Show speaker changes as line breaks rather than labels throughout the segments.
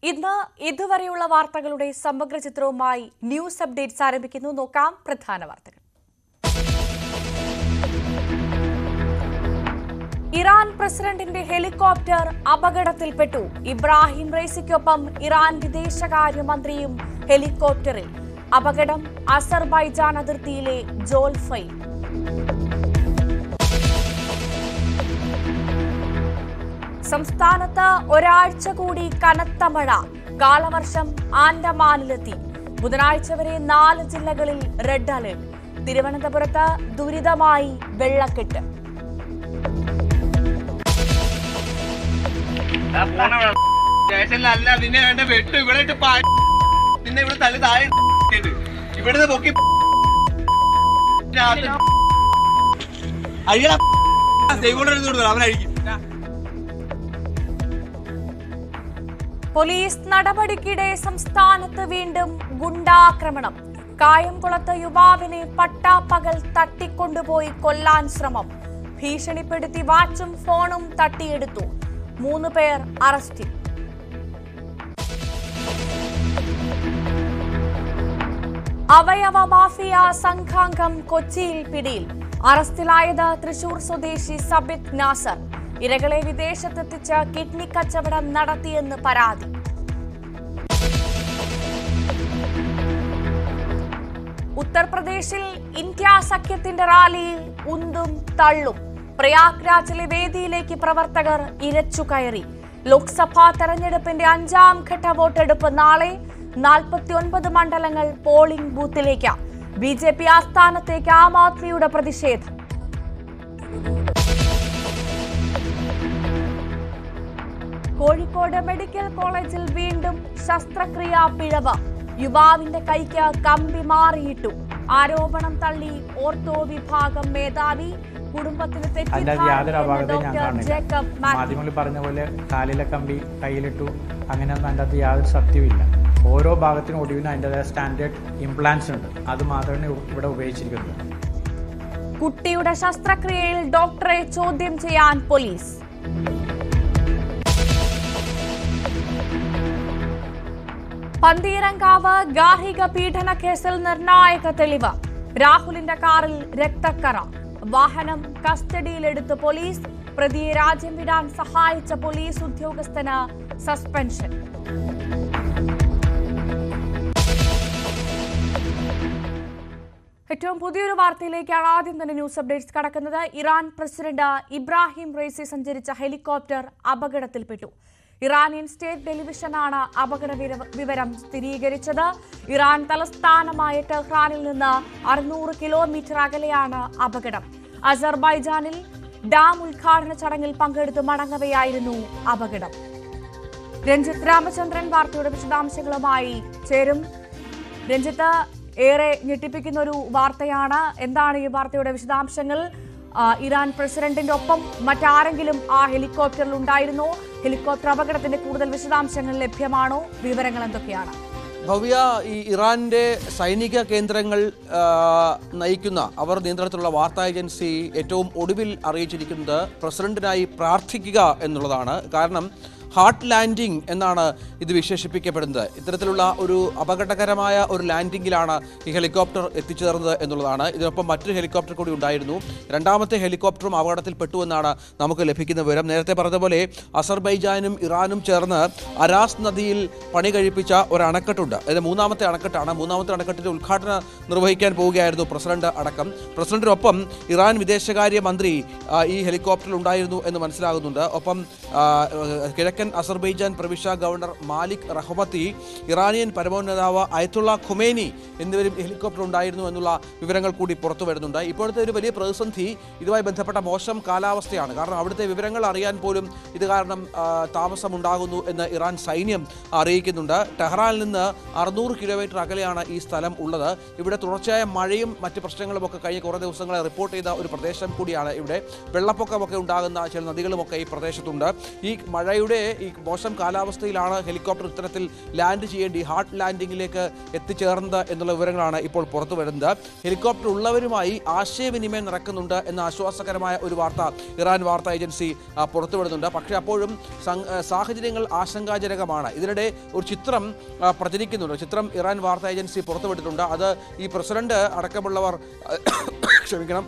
ഇന്ന് ഇതുവരെയുള്ള വാർത്തകളുടെ സമഗ്ര ചിത്രവുമായി ന്യൂസ് അപ്ഡേറ്റ്സ് ആരംഭിക്കുന്നു. നോക്കാം പ്രധാന വാർത്തകൾ. ഇറാൻ പ്രസിഡന്റിന്റെ ഹെലികോപ്റ്റർ അപകടത്തിൽപ്പെട്ടു. ഇബ്രാഹിം റൈസിക്കൊപ്പം ഇറാൻ വിദേശകാര്യമന്ത്രിയും ഹെലികോപ്റ്ററിൽ. അപകടം അസർബൈജാൻ അതിർത്തിയിലെ ജോൽഫയിൽ. സംസ്ഥാനത്ത് ഒരാഴ്ച കൂടി കനത്ത മഴ. കാലവർഷം ആൻഡമാനിലെത്തി. ബുധനാഴ്ച വരെ 4 ജില്ലകളിൽ റെഡ് അലർട്ട്. തിരുവനന്തപുരത്ത് ദുരിതമായി വെള്ളക്കെട്ട്. പോലീസ് നടപടിക്കിടെ സംസ്ഥാനത്ത് വീണ്ടും ഗുണ്ടാക്രമണം. കായംകുളത്ത് യുവാവിനെ പട്ടാപ്പകൽ തട്ടിക്കൊണ്ടുപോയി കൊല്ലാൻ ശ്രമം. ഭീഷണിപ്പെടുത്തി വാച്ചും ഫോണും തട്ടിയെടുത്തു. 3 പേർ അറസ്റ്റിൽ. അവയവ മാഫിയ സംഘാംഗം കൊച്ചിയിൽ പിടിയിൽ. അറസ്റ്റിലായത് തൃശൂർ സ്വദേശി സബിത് നാസർ. ഇരകളെ വിദേശത്തെത്തിച്ച് കിഡ്നി കച്ചവടം നടത്തിയെന്ന് പരാതി. ഉത്തർപ്രദേശിൽ ഇന്ത്യ സഖ്യത്തിന്റെ റാലിയിൽ ഉന്തും തള്ളും. പ്രയാഗ്രാജിലെ വേദിയിലേക്ക് പ്രവർത്തകർ ഇരച്ചുകയറി. ലോക്സഭാ തെരഞ്ഞെടുപ്പിന്റെ 5ാം ഘട്ട വോട്ടെടുപ്പ് നാളെ. 49 മണ്ഡലങ്ങൾ പോളിംഗ് ബൂത്തിലേക്ക്. ബിജെപി ആസ്ഥാനത്തേക്ക് ആം ആദ്മിയുടെ പ്രതിഷേധം. കോഴിക്കോട് മെഡിക്കൽ കോളേജിൽ വീണ്ടും ശസ്ത്രക്രിയാ പിഴവ്. യുവാവിന്റെ കൈക്ക് കമ്പി മാറിയിട്ടു. ആരോപണം തള്ളി ഓർത്തോ വിഭാഗം മേധാവി. കുടുംബത്തിന്
മാധ്യമങ്ങളിൽ പറഞ്ഞ പോലെ കാലിലെ കമ്പി കയ്യിലിട്ടു, അങ്ങനെയൊന്നും അതിൻ്റെ അകത്ത് യാതൊരു സത്യമില്ല. ഓരോ ഭാഗത്തിനും ഒടിവിനും അതിൻ്റെതായ സ്റ്റാൻഡേർഡ് ഇംപ്ലാന്റ്സ് ഉണ്ട്. അത് മാത്രമേ ഇവിടെ ഉപയോഗിച്ചിരിക്കുന്നത്.
കുട്ടിയുടെ ശസ്ത്രക്രിയയിൽ ഡോക്ടറെ ചോദ്യം ചെയ്യാൻ പോലീസ്. പന്തീരങ്കാവ് ഗാർഹിക പീഡന കേസിൽ നിർണായക തെളിവ്. രാഹുലിന്റെ കാറിൽ രക്തക്കറ. വാഹനം കസ്റ്റഡിയിലെടുത്ത് പോലീസ്. പ്രതിയെ രാജ്യം വിടാൻ സഹായിച്ച പോലീസ് ഉദ്യോഗസ്ഥന് സസ്പെൻഷൻ. ഏറ്റവും പുതിയൊരു വാർത്തയിലേക്കാണ് ആദ്യം തന്നെ ന്യൂസ് അപ്ഡേറ്റ്സ് കടക്കുന്നത്. ഇറാൻ പ്രസിഡന്റ് ഇബ്രാഹിം റൈസി സഞ്ചരിച്ച ഹെലികോപ്റ്റർ അപകടത്തിൽപ്പെട്ടു. ഇറാനിയൻ സ്റ്റേറ്റ് ടെലിവിഷനാണ് അപകട വിവരം സ്ഥിരീകരിച്ചത്. ഇറാൻ തലസ്ഥാനമായ ടെഹ്റാനിൽ നിന്ന് 600 കിലോമീറ്റർ അകലെയാണ് അപകടം. അസർബൈജാനിൽ ഡാം ഉദ്ഘാടന ചടങ്ങിൽ പങ്കെടുത്ത് മടങ്ങവെയായിരുന്നു അപകടം. രഞ്ജിത്ത് രാമചന്ദ്രൻ വാർത്തയുടെ വിശദാംശങ്ങളുമായി ചേരും. രഞ്ജിത്ത്, ഏറെ ഞെട്ടിപ്പിക്കുന്ന ഒരു വാർത്തയാണ്. എന്താണ് ഈ വാർത്തയുടെ വിശദാംശങ്ങൾ? ഇറാൻ പ്രസിഡന്റിന്റെ ഒപ്പം മറ്റാരെങ്കിലും ആ ഹെലികോപ്റ്ററിൽ ഉണ്ടായിരുന്നോ? ഹെലികോപ്റ്റർ അപകടത്തിന്റെ കൂടുതൽ വിശദാംശങ്ങൾ ലഭ്യമാണോ? വിവരങ്ങൾ എന്തൊക്കെയാണ്?
ഭവ്യ, ഈ ഇറാന്റെ സൈനിക കേന്ദ്രങ്ങൾ നയിക്കുന്ന അവർ നിയന്ത്രണത്തിലുള്ള വാർത്താ ഏജൻസി ഏറ്റവും ഒടുവിൽ അറിയിച്ചിരിക്കുന്നത് പ്രസിഡന്റിനായി പ്രാർത്ഥിക്കുക എന്നുള്ളതാണ്. കാരണം ഹാർട്ട് ലാൻഡിംഗ് എന്നാണ് ഇത് വിശേഷിപ്പിക്കപ്പെടുന്നത്. ഇത്തരത്തിലുള്ള ഒരു അപകടകരമായ ഒരു ലാൻഡിങ്ങിലാണ് ഈ ഹെലികോപ്റ്റർ എത്തിച്ചേർന്നത് എന്നുള്ളതാണ്. ഇതിനൊപ്പം മറ്റൊരു ഹെലികോപ്റ്റർ കൂടി ഉണ്ടായിരുന്നു. രണ്ടാമത്തെ ഹെലികോപ്റ്ററും അപകടത്തിൽപ്പെട്ടു എന്നാണ് നമുക്ക് ലഭിക്കുന്ന വിവരം. നേരത്തെ പറഞ്ഞതുപോലെ അസർബൈജാനും ഇറാനും ചേർന്ന് അരാസ് നദിയിൽ പണി കഴിപ്പിച്ച ഒരു അണക്കെട്ടുണ്ട്. അതായത് 3ാമത്തെ അണക്കെട്ടാണ്. 3ാമത്തെ അണക്കെട്ടിന്റെ ഉദ്ഘാടനം നിർവഹിക്കാൻ പോവുകയായിരുന്നു പ്രസിഡന്റ് അടക്കം. പ്രസിഡന്റിനൊപ്പം ഇറാൻ വിദേശകാര്യ മന്ത്രി ഈ ഹെലികോപ്റ്ററിൽ ഉണ്ടായിരുന്നു എന്ന് മനസ്സിലാകുന്നുണ്ട്. ഒപ്പം കിഴക്കൻ അസർബൈജാൻ പ്രവിശ്യ ഗവർണർ മാലിക് റഹ്മത്തി, ഇറാനിയൻ പരമോന്നതാവ് അയത്തുള്ള ഖുമേനി എന്നിവരും ഹെലികോപ്റ്റർ ഉണ്ടായിരുന്നു എന്നുള്ള വിവരങ്ങൾ കൂടി പുറത്തു വരുന്നുണ്ട്. ഇപ്പോഴത്തെ ഒരു വലിയ പ്രതിസന്ധി ഇതുമായി ബന്ധപ്പെട്ട മോശം കാലാവസ്ഥയാണ്. കാരണം അവിടുത്തെ വിവരങ്ങൾ അറിയാൻ പോലും ഇത് കാരണം താമസമുണ്ടാകുന്നു എന്ന് ഇറാൻ സൈന്യം അറിയിക്കുന്നുണ്ട്. ടെഹ്റാനിൽ നിന്ന് 600 കിലോമീറ്റർ അകലെയാണ് ഈ സ്ഥലം ഉള്ളത്. ഇവിടെ തുടർച്ചയായ മഴയും മറ്റ് പ്രശ്നങ്ങളുമൊക്കെ കഴിഞ്ഞ കുറേ ദിവസങ്ങളെ റിപ്പോർട്ട് ചെയ്ത ഒരു പ്രദേശം കൂടിയാണ് ഇവിടെ. വെള്ളപ്പൊക്കമൊക്കെ ഉണ്ടാകുന്ന ചില നദികളുമൊക്കെ ഈ പ്രദേശത്തുണ്ട്. ഈ മഴയുടെ ഈ മോശം കാലാവസ്ഥയിലാണ് ഹെലികോപ്റ്റർ ഇത്തരത്തിൽ ലാൻഡ് ചെയ്യേണ്ടി ഹാർഡ് ലാൻഡിങ്ങിലേക്ക് എത്തിച്ചേർന്നത് എന്നുള്ള വിവരങ്ങളാണ് ഇപ്പോൾ പുറത്തു വരുന്നത്. ഹെലികോപ്റ്റർ ഉള്ളവരുമായി ആശയവിനിമയം നടക്കുന്നുണ്ട് എന്ന ആശ്വാസകരമായ ഒരു വാർത്ത ഇറാൻ വാർത്താ ഏജൻസി പുറത്തുവിടുന്നുണ്ട്. പക്ഷേ അപ്പോഴും സാഹചര്യങ്ങൾ ആശങ്കാജനകമാണ്. ഇതിനിടെ ഒരു ചിത്രം പ്രചരിക്കുന്നുണ്ട്. ചിത്രം ഇറാൻ വാർത്താ ഏജൻസി പുറത്തുവിട്ടിട്ടുണ്ട്. അത് ഈ പ്രസിഡന്റ് അടക്കമുള്ളവർ ക്ഷമിക്കണം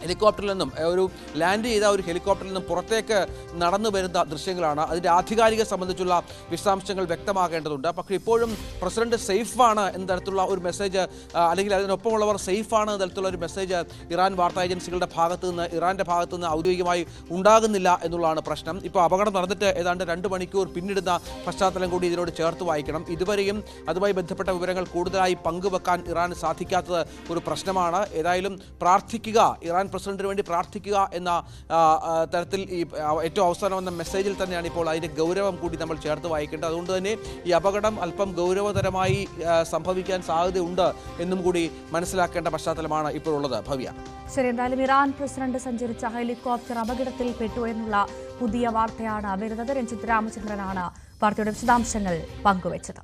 ഹെലികോപ്റ്ററിൽ നിന്നും ഒരു ലാൻഡ് ചെയ്ത ഒരു ഹെലികോപ്റ്ററിൽ നിന്നും പുറത്തേക്ക് നടന്നു വരുന്ന ദൃശ്യങ്ങളാണ്. അതിൻ്റെ ആധികാരിക സംബന്ധിച്ചുള്ള വിശദാംശങ്ങൾ വ്യക്തമാകേണ്ടതുണ്ട്. പക്ഷേ ഇപ്പോഴും പ്രസിഡന്റ് സേഫാണ് എന്ന തരത്തിലുള്ള ഒരു മെസ്സേജ് അല്ലെങ്കിൽ അതിനൊപ്പമുള്ളവർ സേഫാണ് എന്ന തരത്തിലുള്ള ഒരു മെസ്സേജ് ഇറാൻ വാർത്താ ഏജൻസികളുടെ ഭാഗത്തു നിന്ന് ഇറാൻ്റെ ഭാഗത്തു നിന്ന് ഔദ്യോഗികമായി ഉണ്ടാകുന്നില്ല എന്നുള്ളതാണ് പ്രശ്നം. ഇപ്പോൾ അപകടം നടന്നിട്ട് ഏതാണ്ട് 2 മണിക്കൂർ പിന്നിടുന്ന പശ്ചാത്തലം കൂടി ഇതിനോട് ചേർത്ത് വായിക്കണം. ഇതുവരെയും അതുമായി ബന്ധപ്പെട്ട വിവരങ്ങൾ കൂടുതലായി പങ്കുവെക്കാൻ ഇറാന് സാധിക്കാത്തത് ഒരു പ്രശ്നമാണ്. ഏതായാലും പ്രാർത്ഥിക്കുക, ഇറാൻ പ്രസിഡന്റിന് വേണ്ടി പ്രാർത്ഥിക്കുക എന്ന തരത്തിൽ ഈ ഏറ്റവും അവസാനം വന്ന മെസ്സേജിൽ തന്നെയാണ് ഇപ്പോൾ അതിൻ്റെ ഗൗരവം കൂടി നമ്മൾ ചേർത്ത് വായിക്കേണ്ടത്. അതുകൊണ്ട് തന്നെ ഈ അപകടം അല്പം ഗൗരവതരമായി സംഭവിക്കാൻ സാധ്യതയുണ്ട് എന്നും കൂടി മനസ്സിലാക്കേണ്ട പശ്ചാത്തലമാണ് ഇപ്പോഴുള്ളത്. ഭവ്യ,
ശരി, എന്തായാലും ഇറാൻ പ്രസിഡന്റ് സഞ്ചരിച്ച ഹെലികോപ്റ്റർ അപകടത്തിൽപ്പെട്ടു എന്നുള്ള പുതിയ വാർത്തയാണ് വരുന്നത്. രഞ്ജിത്ത് രാമചന്ദ്രനാണ് വാർത്തയുടെ വിശദാംശങ്ങൾ പങ്കുവച്ചത്.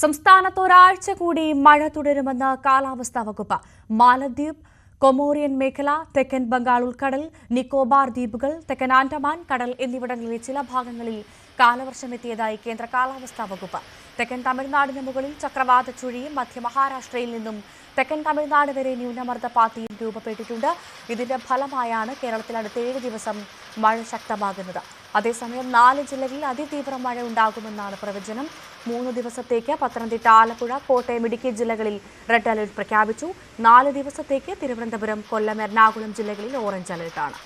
സംസ്ഥാനത്ത് ഒരാഴ്ച കൂടി മഴ തുടരുമെന്ന് കാലാവസ്ഥാ വകുപ്പ്. മാലദ്വീപ്, കൊമോറിയൻ മേഖല, തെക്കൻ ബംഗാൾ ഉൾക്കടൽ, നിക്കോബാർ ദ്വീപുകൾ, തെക്കൻ ആൻഡമാൻ കടൽ എന്നിവിടങ്ങളിലെ ചില ഭാഗങ്ങളിൽ കാലവർഷം എത്തിയതായി കേന്ദ്ര കാലാവസ്ഥാ വകുപ്പ്. തെക്കൻ തമിഴ്നാടിന് മുകളിൽ ചക്രവാത ചുഴിയും മധ്യ മഹാരാഷ്ട്രയിൽ നിന്നും തെക്കൻ തമിഴ്നാട് വരെ ന്യൂനമർദ്ദപാത്തിയും രൂപപ്പെട്ടിട്ടുണ്ട്. ഇതിന്റെ ഫലമായാണ് കേരളത്തിൽ അടുത്ത 7 ദിവസം മഴ ശക്തമാകുന്നത്. അതേസമയം 4 ജില്ലകളിൽ അതിതീവ്ര മഴ ഉണ്ടാകുമെന്നാണ് പ്രവചനം. 3 ദിവസത്തേക്ക് പത്തനംതിട്ട, ആലപ്പുഴ, കോട്ടയം, ഇടുക്കി ജില്ലകളിൽ റെഡ് അലർട്ട് പ്രഖ്യാപിച്ചു. 4 ദിവസത്തേക്ക് തിരുവനന്തപുരം, കൊല്ലം, എറണാകുളം ജില്ലകളിൽ ഓറഞ്ച് അലർട്ടാണ്.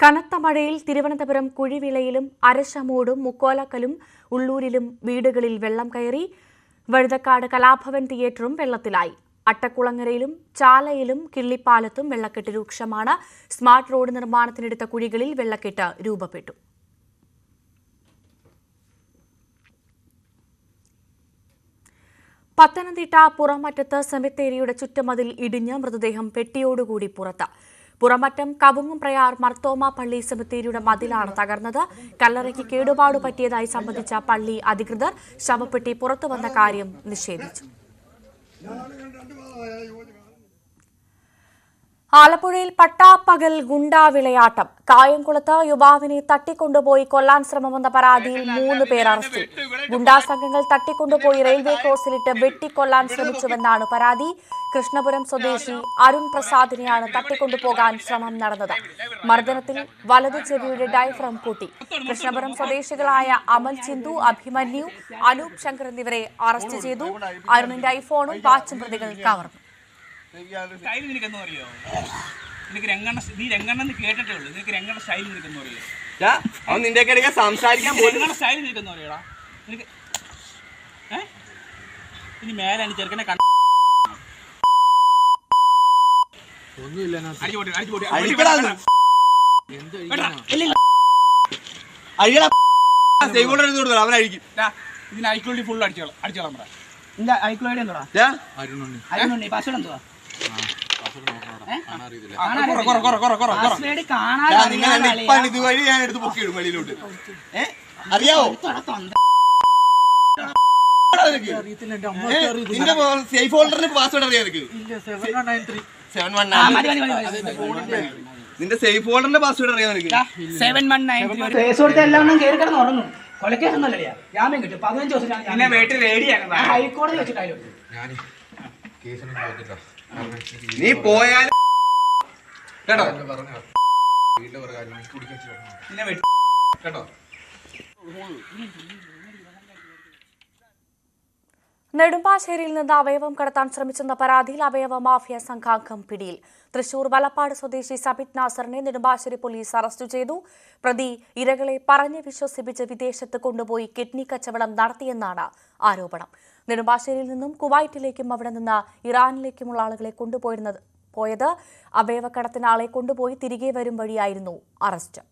കനത്ത മഴയിൽ തിരുവനന്തപുരം കുഴിവിളയിലും അരശമൂടും മുക്കോലക്കലും ഉള്ളൂരിലും വീടുകളിൽ വെള്ളം കയറി. വഴുതക്കാട് കലാഭവൻ തിയേറ്ററും വെള്ളത്തിലായി. അട്ടക്കുളങ്ങരയിലും ചാലയിലും കിള്ളിപ്പാലത്തും വെള്ളക്കെട്ട് രൂക്ഷമാണ്. സ്മാർട്ട് റോഡ് നിർമ്മാണത്തിനെടുത്ത കുഴികളിൽ വെള്ളക്കെട്ട് രൂപപ്പെട്ടു. പത്തനംതിട്ട പുറമറ്റത്ത് സെമിത്തേരിയുടെ ചുറ്റുമതിൽ ഇടിഞ്ഞ് മൃതദേഹം പെട്ടിയോടുകൂടി പുറത്ത്. പുറമറ്റം കവുങ്ങും പ്രയാർ മർത്തോമ പള്ളി സെമിത്തേരിയുടെ മതിലാണ് തകർന്നത്. കല്ലറയ്ക്ക് കേടുപാട് പറ്റിയതായി സംബന്ധിച്ച പള്ളി അധികൃതർ ശവപ്പെട്ടി പുറത്തുവന്ന കാര്യം നിഷേധിച്ചു. ആലപ്പുഴയിൽ പട്ടാപ്പകൽ ഗുണ്ടാവിളയാട്ടം. കായംകുളത്ത് യുവാവിനെ തട്ടിക്കൊണ്ടുപോയി കൊല്ലാൻ ശ്രമമെന്ന പരാതിയിൽ 3 പേർ അറസ്റ്റിൽ. ഗുണ്ടാ സംഘങ്ങൾ തട്ടിക്കൊണ്ടുപോയി റെയിൽവേ ക്രോസിലിട്ട് വെട്ടിക്കൊല്ലാൻ ശ്രമിച്ചുവെന്നാണ് പരാതി. കൃഷ്ണപുരം സ്വദേശി അരുൺ പ്രസാദിനെയാണ് തട്ടിക്കൊണ്ടുപോകാൻ ശ്രമം നടന്നത്. മർദ്ദനത്തിൽ വലതു ചെവിയുടെ ഡയഫ്രം പൊട്ടി. കൃഷ്ണപുരം സ്വദേശികളായ അമൽ ചിന്തു, അഭിമന്യു, അനൂപ് ശങ്കർ എന്നിവരെ അറസ്റ്റ് ചെയ്തു. അരുണിന്റെ ഐഫോണും വാച്ചും പ്രതികൾ കവർന്നു.
സ്റ്റൈൽ നിനക്കെന്ന് അറിയോ? നിനക്ക് രംഗണ്ണെന്ന് കേട്ടിട്ടേ ഉള്ളൂ. നിനക്ക് രംഗണ്ണ സ്റ്റൈൽ നിനക്കെന്ന് അറിയോ?
നിന്റെ സംസാരിക്കാൻ
രംഗണ്ണ സ്റ്റൈൽ നിനക്കെന്ന് അറിയോടാ? നിനക്ക് ഇനി മേലാണ് ചെറുക്കനെ
അവനഴിക്കും.
ഇതിന് ഐക്ലോഡി ഫുൾ അടിച്ചോളാം. ഐക്ലോഡി എന്തുവാ? പാസ്വേഡ് എന്തുവാ?
ഇതുവഴി ഞാൻ എടുത്ത് പൊക്കിയിടും വെളിയിലോട്ട്. അറിയാവോ? നിന്റെ സേഫ് ഹോൾഡറിന് പാസ്വേഡ് അറിയാം എനിക്ക്. നിന്റെ സേഫ് ഹോൾഡറിന്റെ പാസ്വേഡ് അറിയാം എനിക്ക്.
719 എല്ലാം കയറി കിടന്ന് ഉറങ്ങും. കൊലക്കേസൊന്നുമല്ല, ജാമ്യം കിട്ടും. 15 ദിവസം
വീട്ടിൽ റെഡിയാണ്.
ഹൈക്കോടതി വെച്ചിട്ടായാലും
നീ പോയാൽ കേട്ടോ കേട്ടോ.
നെടുമ്പാശ്ശേരിയിൽ നിന്ന് അവയവം കടത്താൻ ശ്രമിച്ചെന്ന പരാതിയിൽ അവയവ മാഫിയ സംഘാംഗം പിടിയിൽ. തൃശൂർ വലപ്പാട് സ്വദേശി സബിത് നാസറിനെ നെടുമ്പാശ്ശേരി പോലീസ് അറസ്റ്റ് ചെയ്തു. പ്രതി ഇരകളെ പറഞ്ഞ് വിശ്വസിപ്പിച്ച് വിദേശത്ത് കൊണ്ടുപോയി കിഡ്നി കച്ചവടം നടത്തിയെന്നാണ് ആരോപണം. നെടുമ്പാശ്ശേരിയിൽ നിന്നും കുവൈറ്റിലേക്കും അവിടെ നിന്ന് ഇറാനിലേക്കുമുള്ള ആളുകളെ പോയത് അവയവക്കടത്തിന് ആളെ കൊണ്ടുപോയി തിരികെ വരും വഴിയായിരുന്നു അറസ്റ്റ്.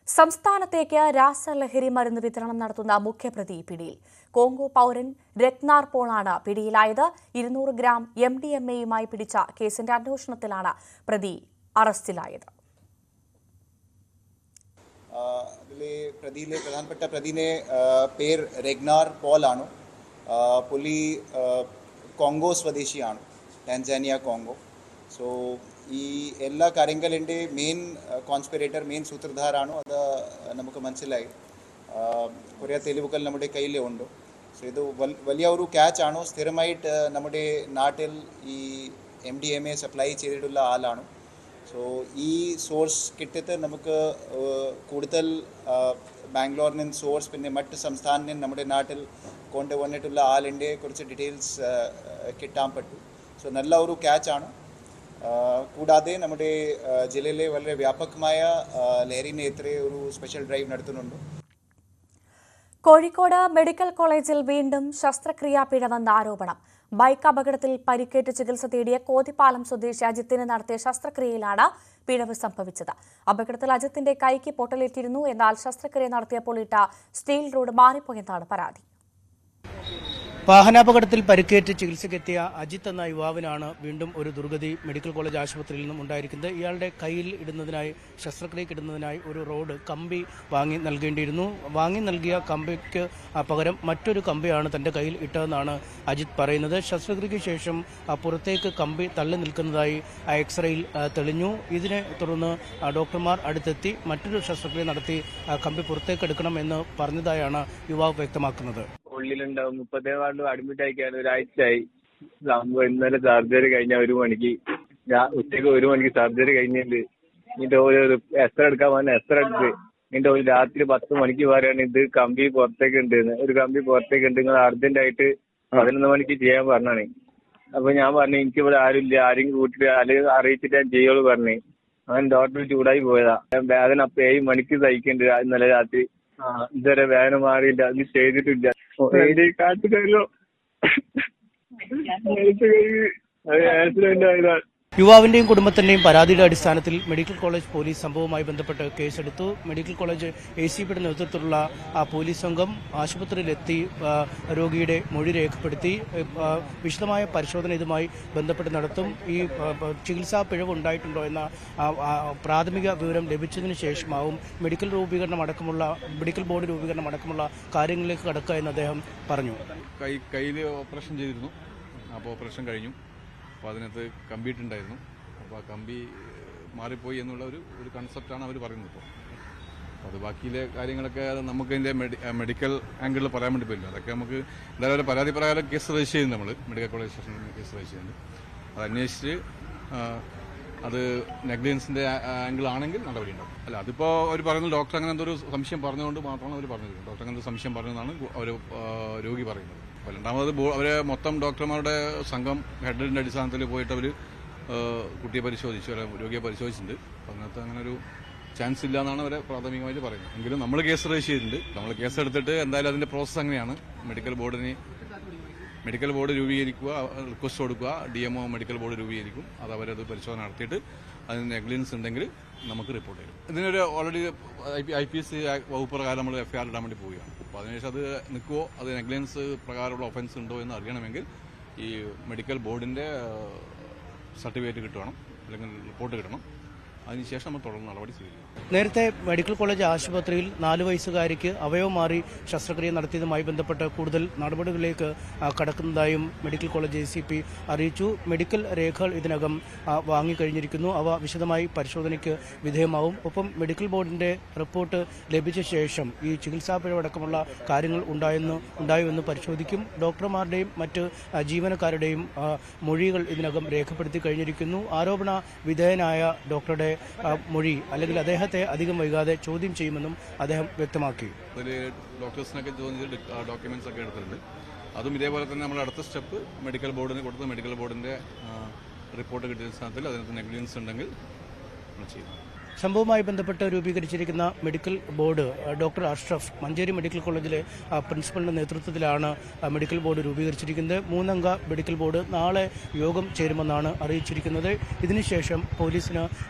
സംസ്ഥാനത്തേക്ക് രാസലഹരി മരുന്ന് വിതരണം നടത്തുന്ന മുഖ്യപ്രതി പിടിയിൽ. കോങ്കോ പൗരൻ രഗ്നാർ പോളാണ് പിടിയിലായത്. 200 ഗ്രാം MDMA-യുമായി പിടിച്ച കേസിന്റെ അന്വേഷണത്തിലാണ് പ്രതി അറസ്റ്റിലായത്.
പ്രതിയിലെ പ്രധാനപ്പെട്ട പ്രതിനെ പേര് രഗ്നാർ പോൾ ആണ്. പുള്ളി കോങ്കോ സ്വദേശിയാണ്, ടാൻസാനിയ കോങ്കോ. സോ ഈ എല്ലാ കാര്യങ്ങളുടെ മെയിൻ കോൺസ്പിറേറ്റർ, മെയിൻ സൂത്രധാരാണ്. അത് നമുക്ക് മനസ്സിലായി. കുറേ തെളിവുകൾ നമ്മുടെ കയ്യിലുണ്ട്. സോ ഇത് വലിയ ഒരു ക്യാച്ചാണ്. സ്ഥിരമായിട്ട് നമ്മുടെ നാട്ടിൽ ഈ MDMA സപ്ലൈ ചെയ്തിട്ടുള്ള ആളാണ്. സോ ഈ സോഴ്സ് കിട്ടിയിട്ട് നമുക്ക് കൂടുതൽ ബാംഗ്ലൂരിൽ നിന്ന് സോഴ്സ്, പിന്നെ മറ്റ് സംസ്ഥാനത്തിൽ നിന്ന് നമ്മുടെ നാട്ടിൽ കൊണ്ടുവന്നിട്ടുള്ള ആളിൻ്റെ കുറച്ച് ഡീറ്റെയിൽസ് കിട്ടാൻ പറ്റും. സോ നല്ല ഒരു ക്യാച്ചാണ്. കൂടാതെ നമ്മുടെ ജില്ലയിലെ വളരെ വ്യാപകമായ ലഹരിനെതിരെ ഒരു സ്പെഷ്യൽ ഡ്രൈവ് നടത്തുന്നുണ്ട്.
കോഴിക്കോട് മെഡിക്കൽ കോളേജിൽ വീണ്ടും ശസ്ത്രക്രിയാ പിഴവെന്ന ആരോപണം. ബൈക്ക് അപകടത്തിൽ പരിക്കേറ്റ് ചികിത്സ തേടിയ കോതിപ്പാലം സ്വദേശി അജിത്തിന് നടത്തിയ ശസ്ത്രക്രിയയിലാണ് പിഴവ് സംഭവിച്ചത്. അപകടത്തിൽ അജിത്തിന്റെ കൈക്ക് പൊട്ടലേറ്റിരുന്നു. എന്നാൽ ശസ്ത്രക്രിയ നടത്തിയപ്പോൾ ഇട്ട സ്റ്റീൽ റോഡ് മാറിപ്പോയെന്നാണ് പരാതി.
വാഹനാപകടത്തിൽ പരിക്കേറ്റ് ചികിത്സയ്ക്കെത്തിയ അജിത്ത് എന്ന യുവാവിനാണ് വീണ്ടും ഒരു ദുർഗതി മെഡിക്കൽ കോളേജ് ആശുപത്രിയിൽ നിന്നും ഉണ്ടായിരിക്കുന്നത്. ഇയാളുടെ കയ്യിൽ ഇടുന്നതിനായി, ശസ്ത്രക്രിയയ്ക്ക് ഇടുന്നതിനായി ഒരു റോഡ് കമ്പി വാങ്ങി നൽകേണ്ടിയിരുന്നു. വാങ്ങി നൽകിയ കമ്പിക്ക് പകരം മറ്റൊരു കമ്പിയാണ് തന്റെ കയ്യിൽ ഇട്ടതെന്നാണ് അജിത്ത് പറയുന്നത്. ശസ്ത്രക്രിയയ്ക്ക് ശേഷം പുറത്തേക്ക് കമ്പി തള്ളി നിൽക്കുന്നതായി എക്സ്റേയിൽ തെളിഞ്ഞു. ഇതിനെ തുടർന്ന് ഡോക്ടർമാർ അടുത്തെത്തി മറ്റൊരു ശസ്ത്രക്രിയ നടത്തി കമ്പി പുറത്തേക്ക് എടുക്കണം എന്ന് പറഞ്ഞതായാണ് യുവാവ് വ്യക്തമാക്കുന്നത്.
ഉള്ളിലുണ്ടാവും 30 വാർഡിലും അഡ്മിറ്റ് ആയിക്കാണ്. ഒരാഴ്ചയായി. സംഭവം ഇന്നലെ സർജറി കഴിഞ്ഞ 1 മണിക്ക്, ഉച്ചയ്ക്ക് 1 മണിക്ക് സർജറി കഴിഞ്ഞിട്ട് ഇതിന്റെ ഒരു എക്സ്റേ എടുക്കാൻ വന്ന എക്സ്റേ എടുത്ത് ഇതിന്റെ ഒരു രാത്രി 10 മണിക്ക് പറയാണ് ഇത് കമ്പി പുറത്തേക്ക് ഉണ്ട്, ഒരു കമ്പി പുറത്തേക്ക് ഉണ്ട്, നിങ്ങൾ അർജന്റ് ആയിട്ട് 11 മണിക്ക് ചെയ്യാൻ പറഞ്ഞാണ്. അപ്പൊ ഞാൻ പറഞ്ഞു എനിക്കിവിടെ ആരുമില്ല, ആരെങ്കിലും കൂട്ടിട്ട് അല്ലെങ്കിൽ അറിയിച്ചിട്ട് ഞാൻ ചെയ്യുള്ളൂ പറഞ്ഞു. അങ്ങനെ ഡോക്ടർ ചൂടായി പോയതാ. വേദന 7 മണിക്ക് സഹിക്കുന്നുണ്ട് ഇന്നലെ രാത്രി. ഇതുവരെ വേദന മാറിയില്ല, അത് ചെയ്തിട്ടില്ല. കാട്ടുകാരോ ആക്സിഡന്റ് ആയതാണ്.
യുവാവിന്റെയും കുടുംബത്തിന്റെയും പരാതിയുടെ അടിസ്ഥാനത്തിൽ മെഡിക്കൽ കോളേജ് പോലീസ് സംഭവവുമായി ബന്ധപ്പെട്ട് കേസെടുത്തു. മെഡിക്കൽ കോളേജ് ACPയുടെ നേതൃത്വത്തിലുള്ള പൊലീസ് സംഘം ആശുപത്രിയിലെത്തി രോഗിയുടെ മൊഴി രേഖപ്പെടുത്തി വിശദമായ പരിശോധന ഇതുമായി ബന്ധപ്പെട്ട് നടത്തും. ഈ ചികിത്സാ പിഴവ് ഉണ്ടായിട്ടുണ്ടോ എന്ന പ്രാഥമിക വിവരം ലഭിച്ചതിന് ശേഷമാവും മെഡിക്കൽ ബോർഡ് രൂപീകരണം അടക്കമുള്ള കാര്യങ്ങളിലേക്ക് കടക്കുക എന്ന് അദ്ദേഹം പറഞ്ഞു.
കയ്യിൽ ഓപ്പറേഷൻ ചെയ്തിരുന്നു. അപ്പോൾ ഓപ്പറേഷൻ കഴിഞ്ഞു. അപ്പോൾ അതിനകത്ത് കമ്പിയിട്ടുണ്ടായിരുന്നു. അപ്പോൾ ആ കമ്പി മാറിപ്പോയി എന്നുള്ള ഒരു കൺസെപ്റ്റാണ് അവർ പറയുന്നത്. അപ്പോൾ അത് ബാക്കിയിലെ കാര്യങ്ങളൊക്കെ നമുക്ക് ഇതിൻ്റെ മെഡിക്കൽ ആംഗിളിൽ പറയാൻ വേണ്ടി പറ്റില്ല. അതൊക്കെ നമുക്ക് എന്തായാലും ഒരു പരാതി പ്രകാരം കേസ് രജിസ്റ്റർ ചെയ്യുന്നു. നമ്മൾ മെഡിക്കൽ കോളേജ് സ്റ്റേഷനിൽ കേസ് രജിസ്റ്റർ ചെയ്യുന്നുണ്ട്. അത് അന്വേഷിച്ച് അത് നെഗ്ലിജൻസിൻ്റെ ആംഗിൾ ആണെങ്കിൽ നടപടി ഉണ്ടാവും. അല്ല, അതിപ്പോൾ അവർ പറയുന്നത് ഡോക്ടർ അങ്ങനെ എന്തോ ഒരു സംശയം പറഞ്ഞുകൊണ്ട് മാത്രമാണ് അവർ പറഞ്ഞത്. ഡോക്ടർ അങ്ങനെ സംശയം പറഞ്ഞതെന്നാണ് അവർ രോഗി പറയുന്നത്. അപ്പോൾ രണ്ടാമത് അവരെ മൊത്തം ഡോക്ടർമാരുടെ സംഘം ഹെഡിൻ്റെ അടിസ്ഥാനത്തിൽ പോയിട്ട് അവർ കുട്ടിയെ പരിശോധിച്ചു, രോഗിയെ പരിശോധിച്ചിട്ടുണ്ട്. അപ്പോൾ അതിനകത്ത് അങ്ങനെ ഒരു ചാൻസ് ഇല്ല എന്നാണ് അവരെ പ്രാഥമികമായിട്ട് പറയുന്നത്. എങ്കിലും നമ്മൾ കേസ് രജിസ്റ്റർ ചെയ്തിട്ടുണ്ട്. നമ്മൾ കേസ് എടുത്തിട്ട് എന്തായാലും അതിൻ്റെ പ്രോസസ്സ് അങ്ങനെയാണ്. മെഡിക്കൽ ബോർഡ് രൂപീകരിക്കുക, റിക്വസ്റ്റ് കൊടുക്കുക, DMO മെഡിക്കൽ ബോർഡ് രൂപീകരിക്കും. അത് അവരത് പരിശോധന നടത്തിയിട്ട് അതിന് നെഗ്ലിജൻസ് ഉണ്ടെങ്കിൽ നമുക്ക് റിപ്പോർട്ട് ചെയ്യും. ഇതിനൊരു ഓൾറെഡി IPC വകുപ്പ് പ്രകാരം നമ്മൾ FIR ഇടാൻ വേണ്ടി പോവുകയാണ്. അപ്പോൾ അതിനുശേഷം അത് നിൽക്കുമോ, അത് നെഗ്ലിജൻസ് പ്രകാരമുള്ള ഒഫൻസ് ഉണ്ടോ എന്ന് അറിയണമെങ്കിൽ ഈ മെഡിക്കൽ ബോർഡിൻ്റെ സർട്ടിഫിക്കറ്റ് കിട്ടണം, അല്ലെങ്കിൽ റിപ്പോർട്ട് കിട്ടണം. അതിനുശേഷം നമ്മൾ തുടർന്ന് നടപടി സ്വീകരിക്കും.
നേരത്തെ മെഡിക്കൽ കോളേജ് ആശുപത്രിയിൽ 4 വയസ്സുകാരിക്ക് അവയവം മാറി ശസ്ത്രക്രിയ നടത്തിയതുമായി ബന്ധപ്പെട്ട് കൂടുതൽ നടപടികളിലേക്ക് കടക്കുന്നതായും മെഡിക്കൽ കോളേജ് ACP അറിയിച്ചു. മെഡിക്കൽ രേഖകൾ ഇതിനകം വാങ്ങിക്കഴിഞ്ഞിരിക്കുന്നു. അവ വിശദമായി പരിശോധനയ്ക്ക് വിധേയമാവും. ഒപ്പം മെഡിക്കൽ ബോർഡിന്റെ റിപ്പോർട്ട് ലഭിച്ച ശേഷം ഈ ചികിത്സാ പിഴവടക്കമുള്ള കാര്യങ്ങൾ ഉണ്ടായോ എന്ന് പരിശോധിക്കും. ഡോക്ടർമാരുടെയും മറ്റ് ജീവനക്കാരുടെയും മൊഴികൾ ഇതിനകം രേഖപ്പെടുത്തി കഴിഞ്ഞിരിക്കുന്നു. ആരോപണ വിധേയനായ ഡോക്ടറുടെ മൊഴി അല്ലെങ്കിൽ അദ്ദേഹത്തെ അധികം വൈകാതെ ചോദ്യം ചെയ്യുമെന്നും അദ്ദേഹം വ്യക്തമാക്കി.
അതിൽ ഡോക്ടേഴ്സിനൊക്കെ ചോദിച്ച് ഡോക്യുമെന്റ്സ് ഒക്കെ എടുത്തിട്ടുണ്ട്. അതും ഇതേപോലെ തന്നെ നമ്മൾ അടുത്ത സ്റ്റെപ്പ് മെഡിക്കൽ ബോർഡിന് കൊടുത്ത് മെഡിക്കൽ ബോർഡിന്റെ റിപ്പോർട്ട് കിട്ടിയ സ്ഥാനത്തിൽ അതിനകത്ത് നെഗ്ലിജൻസ് ഉണ്ടെങ്കിൽ ചെയ്യും.
സംഭവവുമായി ബന്ധപ്പെട്ട് രൂപീകരിച്ചിരിക്കുന്ന medical board doctor Ashraf Manjeri medical കോളേജിലെ പ്രിൻസിപ്പലിന്റെ നേതൃത്വത്തിലാണ് മെഡിക്കൽ ബോർഡ് രൂപീകരിച്ചിരിക്കുന്നത്. 3 അംഗ മെഡിക്കൽ ബോർഡ് നാളെ യോഗം ചേരുമെന്നാണ് അറിയിച്ചിരിക്കുന്നത്. ഇതിനുശേഷം പോലീസിന്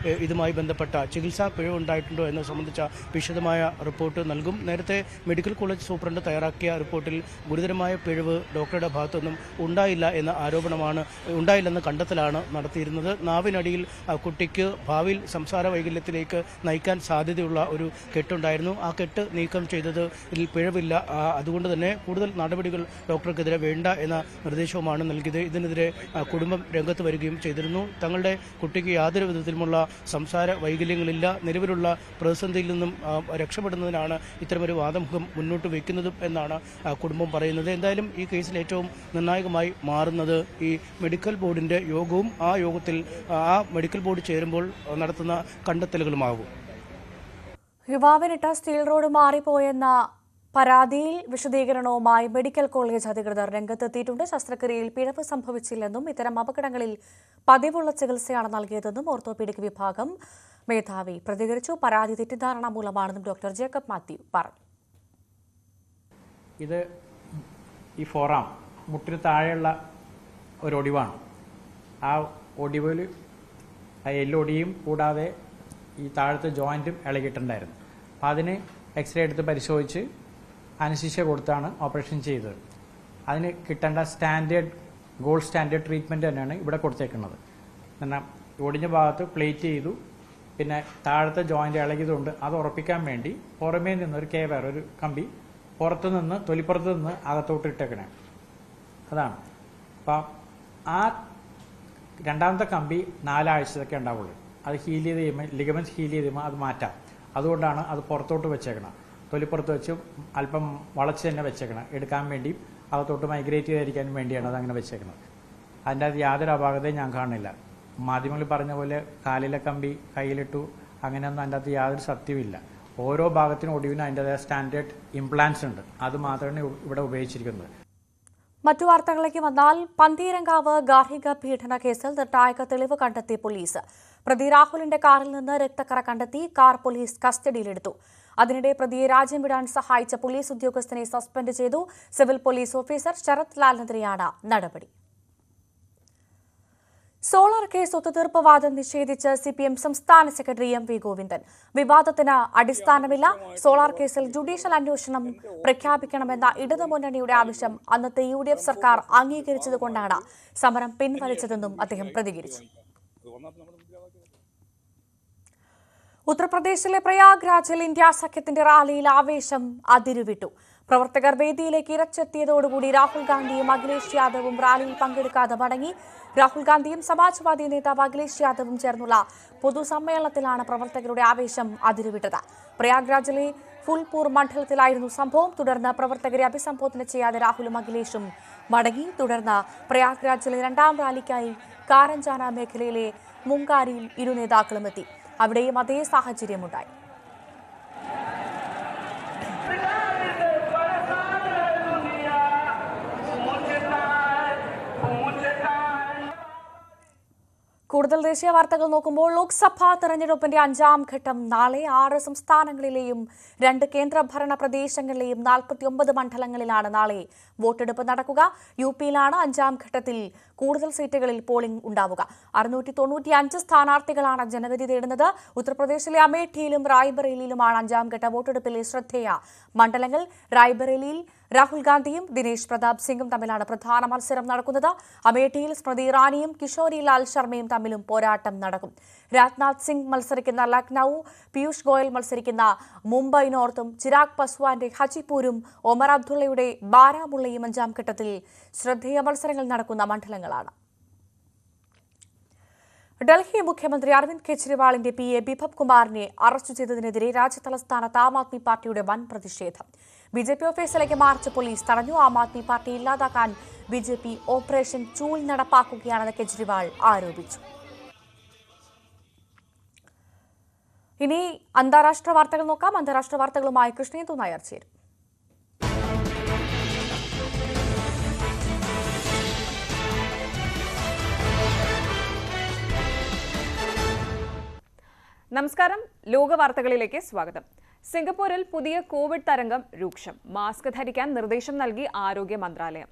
ഇതുമായി ബന്ധപ്പെട്ട ചികിത്സാ പിഴവുണ്ടായിട്ടുണ്ടോ എന്നത് സംബന്ധിച്ച വിശദമായ റിപ്പോർട്ട് നൽകും. നേരത്തെ മെഡിക്കൽ കോളേജ് സൂപ്രണ്ട് തയ്യാറാക്കിയ റിപ്പോർട്ടിൽ ഗുരുതരമായ പിഴവ് ഡോക്ടറുടെ ഭാഗത്തുനിന്നും ഉണ്ടായില്ലെന്ന കണ്ടെത്തലാണ് നടത്തിയിരുന്നത്. നാവിനടിയിൽ കുട്ടിക്ക് ഭാവിയിൽ സംസാര വൈകല്യത്തിലേക്ക് നയിക്കാൻ സാധ്യതയുള്ള ഒരു കെട്ടുണ്ടായിരുന്നു. ആ കെട്ട് നീക്കം ചെയ്തത് ഇതിൽ പിഴവില്ല. അതുകൊണ്ട് തന്നെ കൂടുതൽ നടപടികൾ ഡോക്ടർക്കെതിരെ വേണ്ട എന്ന നിർദ്ദേശവുമാണ് നൽകിയത്. ഇതിനെതിരെ കുടുംബം രംഗത്ത് വരികയും ചെയ്തിരുന്നു. തങ്ങളുടെ കുട്ടിക്ക് യാതൊരു വിധത്തിലുമുള്ള സംസാര വൈകല്യങ്ങളില്ല, നിലവിലുള്ള പ്രതിസന്ധിയിൽ നിന്നും രക്ഷപ്പെടുന്നതിനാണ് ഇത്തരമൊരു വാദമുഖം മുന്നോട്ട് വയ്ക്കുന്നതും എന്നാണ് കുടുംബം പറയുന്നത്. എന്തായാലും ഈ കേസിൽ ഏറ്റവും നിർണായകമായി മാറുന്നത് ഈ മെഡിക്കൽ ബോർഡിന്റെ യോഗവും ആ യോഗത്തിൽ ആ മെഡിക്കൽ ബോർഡ് ചേരുമ്പോൾ നടത്തുന്ന കണ്ടെത്തലുകളുമാകും.
യുവാവിനിട്ട സ്റ്റീൽ റോഡ് മാറിപ്പോയെന്ന പരാതിയിൽ വിശദീകരണവുമായി മെഡിക്കൽ കോളേജ് അധികൃതർ രംഗത്തെത്തിയിട്ടുണ്ട്. ശസ്ത്രക്രിയയിൽ പിഴവ് സംഭവിച്ചില്ലെന്നും ഇത്തരം അപകടങ്ങളിൽ പതിവുള്ള ചികിത്സയാണ് നൽകിയതെന്നും ഓർത്തോപീഡിക് വിഭാഗം മേധാവി പ്രതികരിച്ചു. പരാതി തെറ്റിദ്ധാരണ മൂലമാണെന്നും ഡോക്ടർ ജേക്കബ് മാത്യു പറഞ്ഞു.
ഇത് ഈ ഫോറാം മുട്ടിന് താഴെയുള്ള ഒരു ഒടിവാണ്. ആ ഒടിവിൽ എല്ലൊടിയും കൂടാതെ ഈ താഴത്തെ ജോയിൻറ്റും ഇളകിയിട്ടുണ്ടായിരുന്നു. അപ്പോൾ അതിന് എക്സ്റേ എടുത്ത് പരിശോധിച്ച് അനസ്തീഷ്യ കൊടുത്താണ് ഓപ്പറേഷൻ ചെയ്തത്. അതിന് കിട്ടേണ്ട ഗോൾഡ് സ്റ്റാൻഡേർഡ് ട്രീറ്റ്മെൻറ്റ് തന്നെയാണ് ഇവിടെ കൊടുത്തേക്കുന്നത്. എന്നാൽ ഒടിഞ്ഞ ഭാഗത്ത് പ്ലേറ്റ് ചെയ്തു. പിന്നെ താഴത്തെ ജോയിൻ്റ് ഇളകിയതുകൊണ്ട് അത് ഉറപ്പിക്കാൻ വേണ്ടി പുറമേ നിന്നൊരു ഒരു കമ്പി തൊലിപ്പുറത്ത് നിന്ന് അകത്തോട്ട് ഇട്ടേക്കണേ. അതാണ്. അപ്പം ആ രണ്ടാമത്തെ കമ്പി 4 ആഴ്ചയൊക്കെ ഉണ്ടാവുള്ളൂ. അത് ഹീൽ ചെയ്ത് കഴിയുമ്പോൾ ലിഗമെൻറ്റ് ഹീൽ ചെയ്ത് കഴിയുമ്പോൾ അത് മാറ്റാം. അതുകൊണ്ടാണ് അത് പുറത്തോട്ട് വെച്ചേക്കണം. തൊലിപ്പുറത്ത് വെച്ച് അല്പം വളച്ച് തന്നെ വെച്ചേക്കണം. എടുക്കാൻ വേണ്ടി അകത്തോട്ട് മൈഗ്രേറ്റ് ചെയ്തിരിക്കാൻ വേണ്ടിയാണ് അതങ്ങനെ വെച്ചേക്കുന്നത്. അതിൻ്റെ അത് യാതൊരു അപാകതയും ഞാൻ കാണുന്നില്ല. മാധ്യമങ്ങളിൽ പറഞ്ഞ പോലെ കാലിലെ കമ്പി കയ്യിലിട്ടു അങ്ങനെയൊന്നും അതിൻ്റെ അകത്ത് യാതൊരു സത്യവുമില്ല. ഓരോ ഭാഗത്തിനും ഒടിവിനും അതിൻ്റെതായ സ്റ്റാൻഡേർഡ് ഇംപ്ലാൻസ് ഉണ്ട്. അത് മാത്രമാണ് ഇവിടെ ഉപയോഗിച്ചിരിക്കുന്നത്.
മറ്റു വാർത്തകളിലേക്ക് വന്നാൽ പന്തീരങ്കാവ് ഗാർഹിക പീഡന കേസിൽ നിർണായക തെളിവ് കണ്ടെത്തി പോലീസ്. പ്രതി രാഹുലിന്റെ കാറിൽ നിന്ന് രക്തക്കറ കണ്ടെത്തി കാർ പോലീസ് കസ്റ്റഡിയിലെടുത്തു. അതിനിടെ പ്രതിയെ രാജ്യം വിടാൻ സഹായിച്ച പോലീസ് ഉദ്യോഗസ്ഥനെ സസ്പെൻഡ് ചെയ്തു. സിവിൽ പോലീസ് ഓഫീസർ ശരത് ലാലിനെതിരെയാണ് നടപടി. സോളാർ കേസ് ഒത്തുതീർപ്പ് വാദം നിഷേധിച്ച് CPM സംസ്ഥാന സെക്രട്ടറി MV ഗോവിന്ദൻ. വിവാദത്തിന് അടിസ്ഥാനമില്ല. സോളാർ കേസിൽ ജുഡീഷ്യൽ അന്വേഷണം പ്രഖ്യാപിക്കണമെന്ന ഇടതുമുന്നണിയുടെ ആവശ്യം അന്നത്തെ UDF സർക്കാർ അംഗീകരിച്ചതുകൊണ്ടാണ് സമരം പിൻവലിച്ചതെന്നും അദ്ദേഹം പ്രതികരിച്ചു. ഉത്തർപ്രദേശിലെ പ്രയാഗ്രാജിൽ ഇന്ത്യ സഖ്യത്തിന്റെ റാലിയിൽ ആവേശം അതിരുവിട്ടു. പ്രവർത്തകർ വേദിയിലേക്ക് ഇരച്ചെത്തിയതോടുകൂടി രാഹുൽ ഗാന്ധിയും അഖിലേഷ് യാദവും റാലിയിൽ പങ്കെടുക്കാതെ മടങ്ങി. രാഹുൽ ഗാന്ധിയും സമാജ്വാദി നേതാവ് അഖിലേഷ് യാദവും ചേർന്നുള്ള പൊതുസമ്മേളനത്തിലാണ് പ്രവർത്തകരുടെ ആവേശം അതിരുവിട്ടത്. പ്രയാഗ്രാജിലെ ഫുൽപൂർ മണ്ഡലത്തിലായിരുന്നു സംഭവം. തുടർന്ന് പ്രവർത്തകരെ അഭിസംബോധന ചെയ്യാതെ രാഹുലും അഖിലേഷും മടങ്ങി. തുടർന്ന് പ്രയാഗ്രാജിലെ 2ാം റാലിക്കായി കാരഞ്ചാന മേഖലയിലെ മുങ്കാരിയിൽ ഇരു നേതാക്കളും എത്തി. അവിടെയും അതേ സാഹചര്യമുണ്ടായി. കൂടുതൽ ദേശീയ വാർത്തകൾ നോക്കുമ്പോൾ ലോക്സഭാ തെരഞ്ഞെടുപ്പിന്റെ 5ാം ഘട്ടം നാളെ 6 സംസ്ഥാനങ്ങളിലെയും 2 കേന്ദ്രഭരണ പ്രദേശങ്ങളിലെയും 49 മണ്ഡലങ്ങളിലാണ് നാളെ വോട്ടെടുപ്പ് നടക്കുക. UPയിലാണ് 5ാം ഘട്ടത്തിൽ കൂടുതൽ സീറ്റുകളിൽ പോളിംഗ് ഉണ്ടാവുക. 695 സ്ഥാനാർത്ഥികളാണ് ജനവിധി തേടുന്നത്. ഉത്തർപ്രദേശിലെ അമേഠിയിലും റായ്ബറേലിയിലുമാണ് 5ാം ഘട്ട വോട്ടെടുപ്പിലെ ശ്രദ്ധേയ മണ്ഡലങ്ങൾ. റായ്ബറേലിയിൽ രാഹുൽ ഗാന്ധിയും ദിനേശ് പ്രതാപ് സിംഗും തമ്മിലാണ് പ്രധാന മത്സരം നടക്കുന്നത്. അമേഠിയിൽ സ്മൃതി ഇറാനിയും കിഷോരി ലാൽ ശർമ്മയും തമ്മിലും പോരാട്ടം നടക്കും. രാജ്നാഥ് സിംഗ് മത്സരിക്കുന്ന ലക്നൌ, പീയൂഷ് ഗോയൽ മത്സരിക്കുന്ന മുംബൈ നോർത്തും, ചിരാഗ് പസ്വാന്റെ ഹജിപൂരും ഒമർ അബ്ദുള്ളയുടെ ബാരാമുള്ളയും 5ാം ഘട്ടത്തിൽ ശ്രദ്ധേയ മത്സരങ്ങൾ നടക്കുന്ന മണ്ഡലങ്ങളാണ്. ഡൽഹി മുഖ്യമന്ത്രി അരവിന്ദ് കെജ്രിവാളിന്റെ PA ബിപ്ലബ് കുമാറിനെ അറസ്റ്റ് ചെയ്തതിനെതിരെ രാജ്യതലസ്ഥാനത്ത് ആം ആദ്മി പാർട്ടിയുടെ വൻ പ്രതിഷേധം. BJP ഓഫീസിലേക്ക് മാർച്ച് പോലീസ് തടഞ്ഞു. ആം ആദ്മി പാർട്ടി ഇല്ലാതാക്കാൻ BJP ഓപ്പറേഷൻ ചൂൽ നടപ്പാക്കുകയാണെന്ന് കെജ്രിവാൾ ആരോപിച്ചു. ഇനി അന്താരാഷ്ട്ര വാർത്തകൾ നോക്കാം. അന്താരാഷ്ട്ര വാർത്തകളുമായി കൃഷ്ണേന്ദു നായർ ചേരും.
നമസ്കാരം, ലോക വാർത്തകളിലേക്ക് സ്വാഗതം. സിംഗപ്പൂരിൽ പുതിയ കോവിഡ് തരംഗം രൂക്ഷം. മാസ്ക് ധരിക്കാൻ നിർദ്ദേശം നൽകി ആരോഗ്യ മന്ത്രാലയം.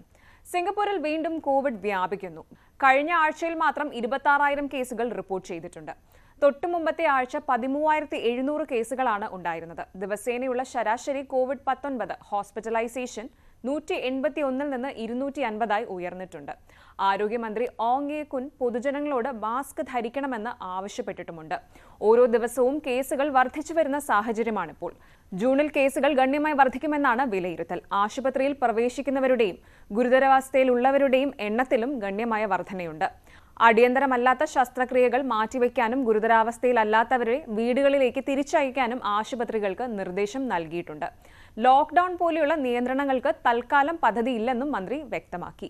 സിംഗപ്പൂരിൽ വീണ്ടും കോവിഡ് വ്യാപിക്കുന്നു. കഴിഞ്ഞ ആഴ്ചയിൽ മാത്രം 26,000 കേസുകൾ റിപ്പോർട്ട് ചെയ്തിട്ടുണ്ട്. തൊട്ടു മുമ്പത്തെ ആഴ്ച 13,700 കേസുകളാണ് ഉണ്ടായിരുന്നത്. ദിവസേനയുള്ള ശരാശരി COVID-19 ഹോസ്പിറ്റലൈസേഷൻ 181 നിന്ന് 250 ഉയർന്നിട്ടുണ്ട്. ആരോഗ്യമന്ത്രി ഓങ് യെ കുൻ പൊതുജനങ്ങളോട് മാസ്ക് ധരിക്കണമെന്ന് ആവശ്യപ്പെട്ടിട്ടുമുണ്ട്. ഓരോ ദിവസവും കേസുകൾ വർദ്ധിച്ചു വരുന്ന സാഹചര്യമാണിപ്പോൾ. ജൂണിൽ കേസുകൾ ഗണ്യമായി വർദ്ധിക്കുമെന്നാണ് വിലയിരുത്തൽ. ആശുപത്രിയിൽ പ്രവേശിക്കുന്നവരുടെയും ഗുരുതരാവസ്ഥയിലുള്ളവരുടെയും എണ്ണത്തിലും ഗണ്യമായ വർധനയുണ്ട്. അടിയന്തരമല്ലാത്ത ശസ്ത്രക്രിയകൾ മാറ്റിവെക്കാനും ഗുരുതരാവസ്ഥയിലല്ലാത്തവരെ വീടുകളിലേക്ക് തിരിച്ചയക്കാനും ആശുപത്രികൾക്ക് നിർദ്ദേശം നൽകിയിട്ടുണ്ട്. ലോക്ക്ഡൌൺ പോലെയുള്ള നിയന്ത്രണങ്ങൾക്ക് തൽക്കാലം പദ്ധതിയില്ലെന്നും മന്ത്രി വ്യക്തമാക്കി.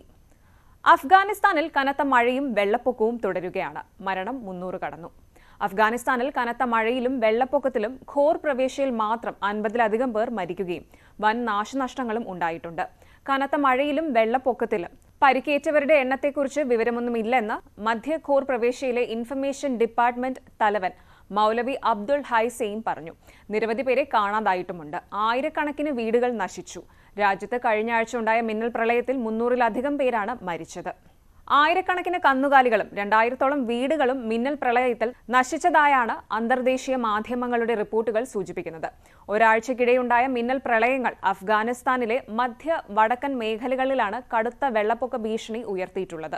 അഫ്ഗാനിസ്ഥാനിൽ കനത്ത മഴയും വെള്ളപ്പൊക്കവും തുടരുകയാണ്. മരണം 300 കടന്നു. അഫ്ഗാനിസ്ഥാനിൽ കനത്ത മഴയിലും വെള്ളപ്പൊക്കത്തിലും ഖോർ പ്രവേശയിൽ മാത്രം 50-ലധികം പേർ മരിക്കുകയും വൻ നാശനഷ്ടങ്ങളും ഉണ്ടായിട്ടുണ്ട്. കനത്ത മഴയിലും വെള്ളപ്പൊക്കത്തിലും പരിക്കേറ്റവരുടെ എണ്ണത്തെക്കുറിച്ച് വിവരമൊന്നുമില്ലെന്ന് മധ്യ ഖോർ പ്രവേശയിലെ ഇൻഫർമേഷൻ ഡിപ്പാർട്ട്മെന്റ് തലവൻ മൗലവി അബ്ദുൾ ഹൈസെയിൻ പറഞ്ഞു. നിരവധി പേരെ കാണാതായിട്ടുമുണ്ട്. ആയിരക്കണക്കിന് വീടുകൾ നശിച്ചു. രാജ്യത്ത് കഴിഞ്ഞ ആഴ്ച ഉണ്ടായ മിന്നൽ പ്രളയത്തിൽ 300-ലധികം പേരാണ് മരിച്ചത്. ആയിരക്കണക്കിന് കന്നുകാലികളും 2000-ഓളം വീടുകളും മിന്നൽ പ്രളയത്തിൽ നശിച്ചതായാണ് അന്തർദേശീയ മാധ്യമങ്ങളുടെ റിപ്പോർട്ടുകൾ സൂചിപ്പിക്കുന്നത്. ഒരാഴ്ചക്കിടെയുണ്ടായ മിന്നൽ പ്രളയങ്ങൾ അഫ്ഗാനിസ്ഥാനിലെ മധ്യ വടക്കൻ മേഖലകളിലാണ് കടുത്ത വെള്ളപ്പൊക്ക ഭീഷണി ഉയർത്തിയിട്ടുള്ളത്.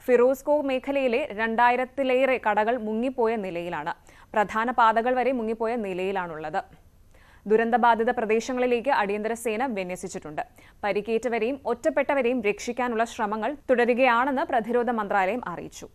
ഫിറോസ്കോ മേഖലയിലെ 2000-ലേറെ കടകൾ മുങ്ങിപ്പോയ നിലയിലാണ്. പ്രധാന പാതകൾ വരെ മുങ്ങിപ്പോയ നിലയിലാണുള്ളത്. ദുരന്തബാധിത പ്രദേശങ്ങളിലേക്ക് അടിയന്തര സേന വിന്യസിച്ചിട്ടുണ്ട്. പരിക്കേറ്റവരെയും ഒറ്റപ്പെട്ടവരെയും രക്ഷിക്കാനുള്ള ശ്രമങ്ങൾ തുടരുകയാണെന്ന് പ്രതിരോധ മന്ത്രാലയം അറിയിച്ചു.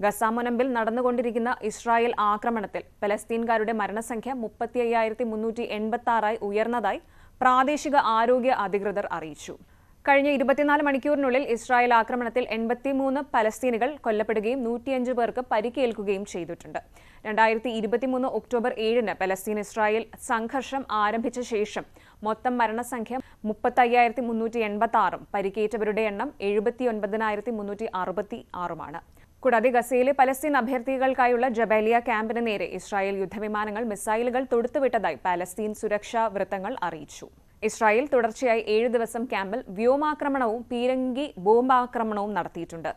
ഗസ മുനമ്പിൽ നടന്നുകൊണ്ടിരിക്കുന്ന ഇസ്രായേൽ ആക്രമണത്തിൽ പലസ്തീൻകാരുടെ മരണസംഖ്യ 35,386 ഉയർന്നതായി പ്രാദേശിക ആരോഗ്യ അധികൃതർ അറിയിച്ചു. കഴിഞ്ഞ 24 മണിക്കൂറിനുള്ളിൽ ഇസ്രായേൽ ആക്രമണത്തിൽ 83 പലസ്തീനികൾ കൊല്ലപ്പെടുകയും 105 പേർക്ക് പരിക്കേൽക്കുകയും ചെയ്തിട്ടുണ്ട്. 2023 ഒക്ടോബർ 7 പലസ്തീൻ ഇസ്രായേൽ സംഘർഷം ആരംഭിച്ച ശേഷം മൊത്തം മരണസംഖ്യ 35,386 പരിക്കേറ്റവരുടെ എണ്ണം 79,366 കൂടാതെ ഗസയിലെ പലസ്തീൻ അഭ്യർത്ഥികൾക്കായുള്ള ജബാലിയ ക്യാമ്പിന് നേരെ ഇസ്രായേൽ യുദ്ധവിമാനങ്ങൾ മിസൈലുകൾ തൊടുത്തുവിട്ടതായി പലസ്തീൻ സുരക്ഷാ വൃത്തങ്ങൾ അറിയിച്ചു. ഇസ്രായേൽ തുടർച്ചയായി 7 ദിവസം ക്യാമ്പിൽ വ്യോമാക്രമണവും പീരങ്കി ബോംബാക്രമണവും നടത്തിയിട്ടുണ്ട്.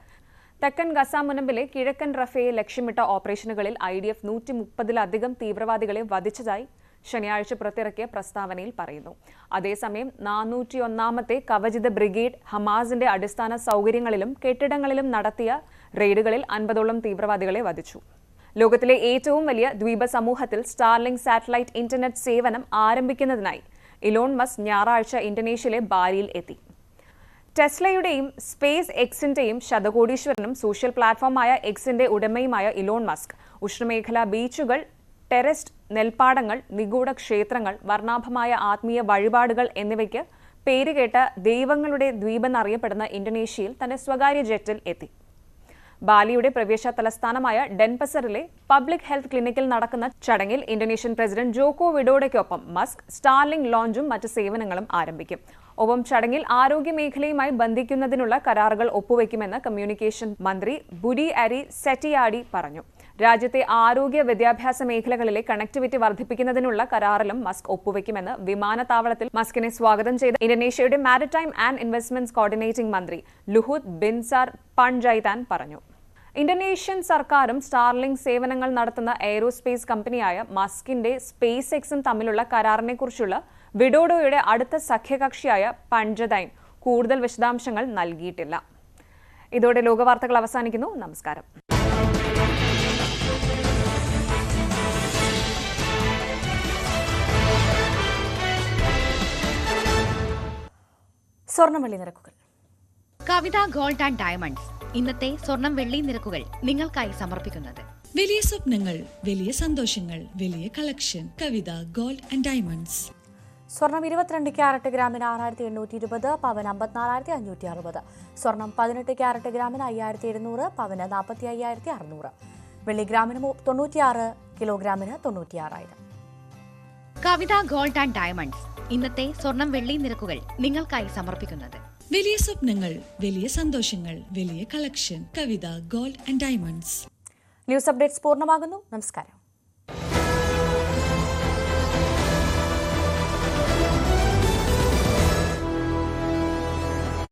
തെക്കൻ ഗസ മുനമ്പിലെ കിഴക്കൻ റഫയെ ലക്ഷ്യമിട്ട ഓപ്പറേഷനുകളിൽ IDF 130-ലധികം തീവ്രവാദികളെ വധിച്ചതായി ശനിയാഴ്ച പുറത്തിറക്കിയ പ്രസ്താവനയിൽ പറയുന്നു. അതേസമയം 401-ാമത്തെ കവചിത ബ്രിഗേഡ് ഹമാസിന്റെ അടിസ്ഥാന സൗകര്യങ്ങളിലും കെട്ടിടങ്ങളിലും നടത്തിയ റെയ്ഡുകളിൽ 50ഓളം തീവ്രവാദികളെ വധിച്ചു. ലോകത്തിലെ ഏറ്റവും വലിയ ദ്വീപ സമൂഹത്തിൽ സ്റ്റാർലിങ്ക് സാറ്റലൈറ്റ് ഇന്റർനെറ്റ് സേവനം ആരംഭിക്കുന്നതിനായി ഇലോൺ മസ്ക് ഞായറാഴ്ച ഇന്തോനേഷ്യയിലെ ബാലിയിൽ എത്തി. ടെസ്ലയുടെയും സ്പേസ് എക്സിന്റെയും ശതകോടീശ്വരനും സോഷ്യൽ പ്ലാറ്റ്ഫോമായ എക്സിന്റെ ഉടമയുമായ ഇലോൺ മസ്ക് ഉഷ്ണമേഖലാ ബീച്ചുകൾ, ടെറസ്റ്റ് നെൽപ്പാടങ്ങൾ, നിഗൂഢ ക്ഷേത്രങ്ങൾ, വർണ്ണാഭമായ ആത്മീയ വഴിപാടുകൾ എന്നിവയ്ക്ക് പേരുകേട്ട ദൈവങ്ങളുടെ ദ്വീപെന്നറിയപ്പെടുന്ന ഇന്തോനേഷ്യയിൽ തന്റെ സ്വകാര്യ ജെറ്റിൽ എത്തി. ബാലിയുടെ പ്രവേശ തലസ്ഥാനമായ ഡെൻപസറിലെ പബ്ലിക് ഹെൽത്ത് ക്ലിനിക്കിൽ നടക്കുന്ന ചടങ്ങിൽ ഇന്തോനേഷ്യൻ പ്രസിഡന്റ് ജോക്കോ വിഡോഡയ്ക്കൊപ്പം മസ്ക് സ്റ്റാർലിങ്ക് ലോഞ്ചും മറ്റ് സേവനങ്ങളും ആരംഭിക്കും. ഒപ്പം ചടങ്ങിൽ ആരോഗ്യ മേഖലയുമായി ബന്ധിക്കുന്നതിനുള്ള കരാറുകൾ ഒപ്പുവെക്കുമെന്ന് കമ്മ്യൂണിക്കേഷൻ മന്ത്രി ബുഡി അരി സെറ്റിയാഡി പറഞ്ഞു. രാജ്യത്തെ ആരോഗ്യ വിദ്യാഭ്യാസ മേഖലകളിലെ കണക്ടിവിറ്റി വർദ്ധിപ്പിക്കുന്നതിനുള്ള കരാറിലും മസ്ക് ഒപ്പുവെക്കുമെന്ന് വിമാനത്താവളത്തിൽ മസ്കിനെ സ്വാഗതം ചെയ്ത ഇന്തോനേഷ്യയുടെ മാരിടൈം ആൻഡ് ഇൻവെസ്റ്റ്മെന്റ്സ് കോർഡിനേറ്റിംഗ് മന്ത്രി ലുഹുത് ബിൻസാർ പൺജൈതാൻ പറഞ്ഞു. ഇന്തോനേഷ്യൻ സർക്കാരും സ്റ്റാർലിങ്ക് സേവനങ്ങൾ നടത്തുന്ന എയ്റോസ്പേസ് കമ്പനിയായ മസ്കിന്റെ സ്പേസ് എക്സും തമ്മിലുള്ള കരാറിനെക്കുറിച്ചുള്ള വിഡോഡോയുടെ അടുത്ത സഖ്യകക്ഷിയായ പൺജൈതാൻ കൂടുതൽ വിശദാംശങ്ങൾ നൽകിയിട്ടില്ല. ഇതോടെ ലോകവാർത്തകൾ അവസാനിക്കുന്നു. നമസ്കാരം.
സ്വർണ്ണവെള്ളി നിരക്കുകൾ.
കവിത ഗോൾഡ് ആൻഡ് ഡയമണ്ട്സ് ഇന്നത്തെ സ്വർണം വെള്ളി നിരക്കുകൾ നിങ്ങൾക്കായി സമർപ്പിക്കുന്നത്
വലിയ സ്വപ്നങ്ങൾ, വലിയ സന്തോഷങ്ങൾ, വലിയ collection. Kavitha gold and diamonds.
സ്വർണം 22 ക്യാരറ്റ് ഗ്രാമിന് 6820, പവന് 54,560. സ്വർണം 18 ക്യാരറ്റ് ഗ്രാമിന് 5700, പവന് 45,600. വെള്ളി ഗ്രാമിന് 96, കിലോഗ്രാമിന് 96,000.
കവിത ഗോൾഡ് ആൻഡ് ഡയമണ്ട്സ് ഇന്നത്തെ സ്വർണം വെള്ളി നിരക്കുകൾ നിങ്ങൾക്കായി സമർപ്പിക്കുന്നത്
വലിയ സ്വപ്നങ്ങൾ, വലിയ സന്തോഷങ്ങൾ, വലിയ collection. Kavitha gold and diamonds.
News updates പൂർണ്ണമാകുന്നു. നമസ്കാരം.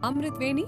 Amrit Veni.